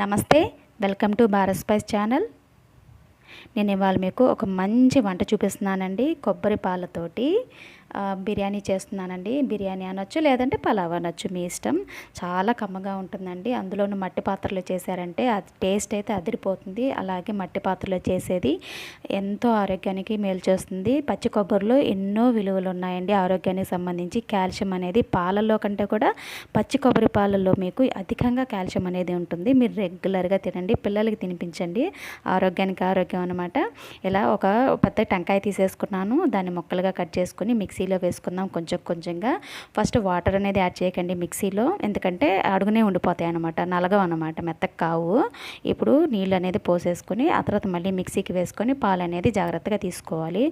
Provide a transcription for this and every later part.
నమస్తే, welcome to Bharat spice channel. నేను ఇవాళ మీకు ఒక మంచి వంట చూపిస్తున్నానండి. కొబ్బరి పాలతోటి బిర్యానీ చేస్తున్నానండి. బిర్యానీ అనొచ్చు, లేదంటే పలావ్ అనొచ్చు, మీ ఇష్టం. చాలా కమ్మగా ఉంటుందండి. అందులోనూ మట్టి పాత్రలో చేశారంటే అది టేస్ట్ అయితే అదిరిపోతుంది. అలాగే మట్టి పాత్రలో చేసేది ఎంతో ఆరోగ్యానికి మేలు చేస్తుంది. పచ్చి కొబ్బరిలో ఎన్నో విలువలు ఉన్నాయండి ఆరోగ్యానికి సంబంధించి. కాల్షియం అనేది పాలల్లో కంటే కూడా పచ్చి కొబ్బరి పాలల్లో మీకు అధికంగా కాల్షియం అనేది ఉంటుంది. మీరు రెగ్యులర్గా తినండి, పిల్లలకి తినిపించండి. ఆరోగ్యానికి ఆరోగ్యం అనమాట. ఇలా ఒక పెద్ద టెంకాయ తీసేసుకున్నాను. దాన్ని ముక్కలుగా కట్ చేసుకుని మిక్సీలో వేసుకుందాం కొంచెం కొంచెంగా. ఫస్ట్ వాటర్ అనేది యాడ్ చేయకండి మిక్సీలో, ఎందుకంటే అడుగునే ఉండిపోతాయి అనమాట, నలగవు అనమాట, మెత్తగా కావు. ఇప్పుడు నీళ్ళు అనేది పోసేసుకొని ఆ తర్వాత మళ్ళీ మిక్సీకి వేసుకొని పాలు అనేది జాగ్రత్తగా తీసుకోవాలి.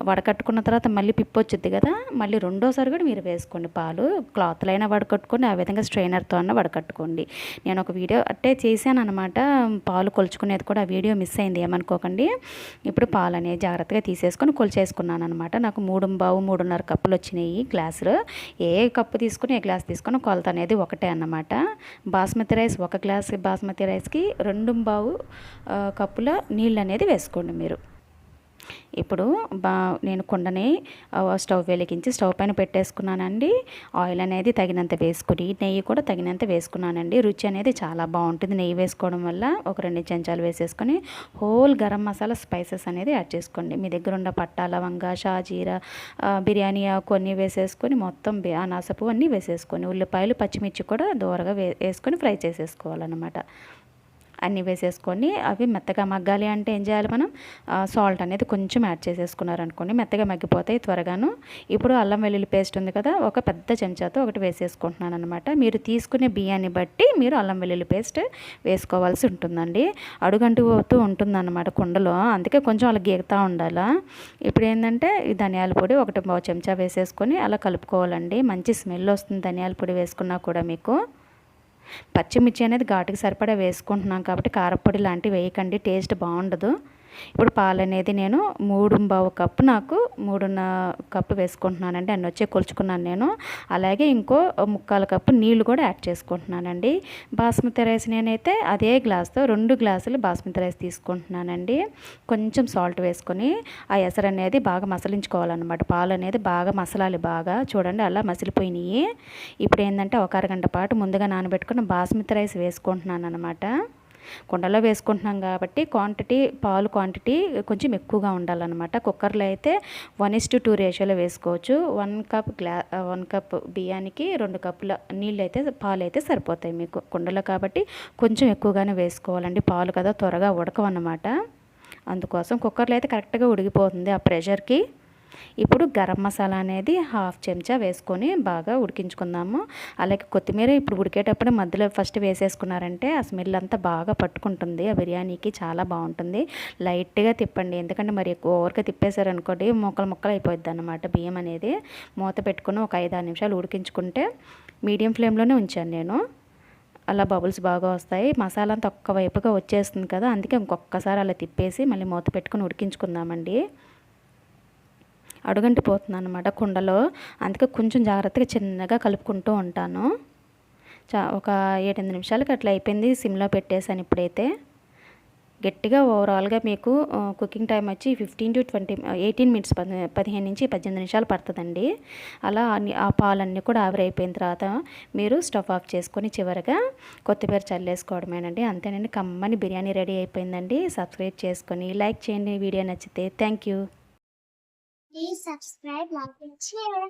వడకట్టుకున్న తర్వాత మళ్ళీ పిప్పు వచ్చింది కదా, మళ్ళీ రెండోసారి కూడా మీరు వేసుకోండి పాలు. క్లాత్లో అయినా వడకట్టుకోండి, ఆ విధంగా స్ట్రైనర్తో అన్న వడకట్టుకోండి. నేను ఒక వీడియో అట్టే చేశాను అనమాట, పాలు కొలుచుకునేది కూడా. ఆ వీడియో మిస్ అయింది, ఏమనుకోకండి. ఇప్పుడు పాలు అనేది జాగ్రత్తగా తీసేసుకొని కొలిచేసుకున్నాను అనమాట. నాకు 3.5-3.5 కప్పులు వచ్చినాయి గ్లాసులు. ఏ కప్పు తీసుకుని ఏ గ్లాస్ తీసుకుని కొలత అనేది ఒకటే అన్నమాట. బాస్మతి రైస్, ఒక గ్లాస్ బాస్మతి రైస్కి 2.5 కప్పుల నీళ్ళు అనేది వేసుకోండి మీరు. ఇప్పుడు నేను కుండని స్టవ్ వెలిగించి స్టవ్ పైన పెట్టేసుకున్నానండి. ఆయిల్ అనేది తగినంత వేసుకుని, నెయ్యి కూడా తగినంత వేసుకున్నానండి. రుచి అనేది చాలా బాగుంటుంది నెయ్యి వేసుకోవడం వల్ల. ఒక 2 చెంచాలు వేసేసుకొని హోల్ గరం మసాలా స్పైసెస్ అనేది యాడ్ చేసుకోండి. మీ దగ్గర ఉన్న పట్టా, లవంగా, షాజీరా, బిర్యానీ ఆకు అన్నీ వేసేసుకొని మొత్తం అనాసపు అన్నీ వేసేసుకొని, ఉల్లిపాయలు, పచ్చిమిర్చి కూడా దూరగా వేసుకొని ఫ్రై చేసేసుకోవాలన్నమాట. అన్నీ వేసేసుకొని అవి మెత్తగా మగ్గాలి అంటే ఏం చేయాలి, మనం సాల్ట్ అనేది కొంచెం యాడ్ చేసేసుకున్నారనుకోండి, మెత్తగా మగ్గిపోతాయి త్వరగాను. ఇప్పుడు అల్లం వెల్లుల్లి పేస్ట్ ఉంది కదా, ఒక పెద్ద చెంచాతో ఒకటి వేసేసుకుంటున్నాను అనమాట. మీరు తీసుకునే బియ్యాన్ని బట్టి మీరు అల్లం వెల్లుల్లి పేస్ట్ వేసుకోవాల్సి ఉంటుందండి. అడుగంటు పోతూ ఉంటుందన్నమాట కుండలో, అందుకే కొంచెం అలా గీగుతూ ఉండాలా. ఇప్పుడు ఏంటంటే ఈ ధనియాల పొడి 1 చెంచా వేసేసుకొని అలా కలుపుకోవాలండి. మంచి స్మెల్ వస్తుంది ధనియాల పొడి వేసుకున్నా కూడా మీకు. పచ్చిమిర్చి అనేది ఘాటుకి సరిపడా వేసుకుంటున్నాం కాబట్టి కారపొడి లాంటివి వేయకండి, టేస్ట్ బాగుండదు. ఇప్పుడు పాలు అనేది నేను 3.5 కప్పు, నాకు 3.5 కప్పు వేసుకుంటున్నానండి. అన్నీ వచ్చే కొలుచుకున్నాను నేను. అలాగే ఇంకో 3/4 కప్పు నీళ్ళు కూడా యాడ్ చేసుకుంటున్నానండి. బాస్మతి రైస్ నేనైతే అదే గ్లాస్తో 2 గ్లాసులు బాస్మతి రైస్ తీసుకుంటున్నానండి. కొంచెం సాల్ట్ వేసుకొని ఆ ఎసరు అనేది బాగా మసలించుకోవాలన్నమాట. పాలు అనేది బాగా మసలాలి. బాగా చూడండి అలా మసిలిపోయినాయి. ఇప్పుడు ఏంటంటే ఒక అరగంట పాటు ముందుగా నానబెట్టుకున్న బాస్మతి రైస్ వేసుకుంటున్నాను అనమాట. కుండలో వేసుకుంటున్నాం కాబట్టి పాలు క్వాంటిటీ కొంచెం ఎక్కువగా ఉండాలన్నమాట. కుక్కర్లో అయితే 1:2 రేషియోలో వేసుకోవచ్చు. 1 కప్ బియ్యానికి 2 కప్పుల నీళ్ళు అయితే, పాలు అయితే సరిపోతాయి మీకు. కుండలో కాబట్టి కొంచెం ఎక్కువగానే వేసుకోవాలండి. పాలు కదా త్వరగా ఉడకవన్నమాట. అందుకోసం కుక్కర్లో అయితే కరెక్ట్గా ఉడికిపోతుంది ఆ ప్రెషర్కి. ఇప్పుడు గరం మసాలా అనేది 1/2 చెంచా వేసుకొని బాగా ఉడికించుకుందాము. అలాగే కొత్తిమీర ఇప్పుడు ఉడికేటప్పుడు మధ్యలో ఫస్ట్ వేసేసుకున్నారంటే ఆ స్మెల్ అంతా బాగా పట్టుకుంటుంది, ఆ బిర్యానీకి చాలా బాగుంటుంది. లైట్గా తిప్పండి, ఎందుకంటే మరి ఎక్కువ ఓవర్గా తిప్పేశారనుకోండి ముక్కలు అయిపోద్ది అన్నమాట బియ్యం అనేది. మూత పెట్టుకుని ఒక 5-6 నిమిషాలు ఉడికించుకుంటే, మీడియం ఫ్లేమ్లోనే ఉంచాను నేను. అలా బబుల్స్ బాగా వస్తాయి. మసాలా అంతా ఒక్క వైపుగా వచ్చేస్తుంది కదా, అందుకే ఇంకొకసారి అలా తిప్పేసి మళ్ళీ మూత పెట్టుకుని ఉడికించుకుందామండి. అడుగంటి పోతుంది అన్నమాట కుండలో, అందుకే కొంచెం జాగ్రత్తగా చిన్నగా కలుపుకుంటూ ఉంటాను. ఒక 7-8 నిమిషాలకి అట్లా అయిపోయింది. సిమ్లో పెట్టేశాను. ఇప్పుడైతే గట్టిగా ఓవరాల్గా మీకు కుకింగ్ టైం వచ్చి 18 మినిట్స్ 15-18 నిమిషాలు పడుతుందండి. అలా ఆ పాలన్నీ కూడా ఆవిరైపోయిన తర్వాత మీరు స్టవ్ ఆఫ్ చేసుకొని చివరగా కొత్తిమీర చల్లేసుకోవడమేనండి. అంతేనండి, కమ్మని బిర్యానీ రెడీ అయిపోయిందండి. సబ్స్క్రైబ్ చేసుకొని లైక్ చేయండి వీడియో నచ్చితే. Thank you. Please subscribe, like, and share.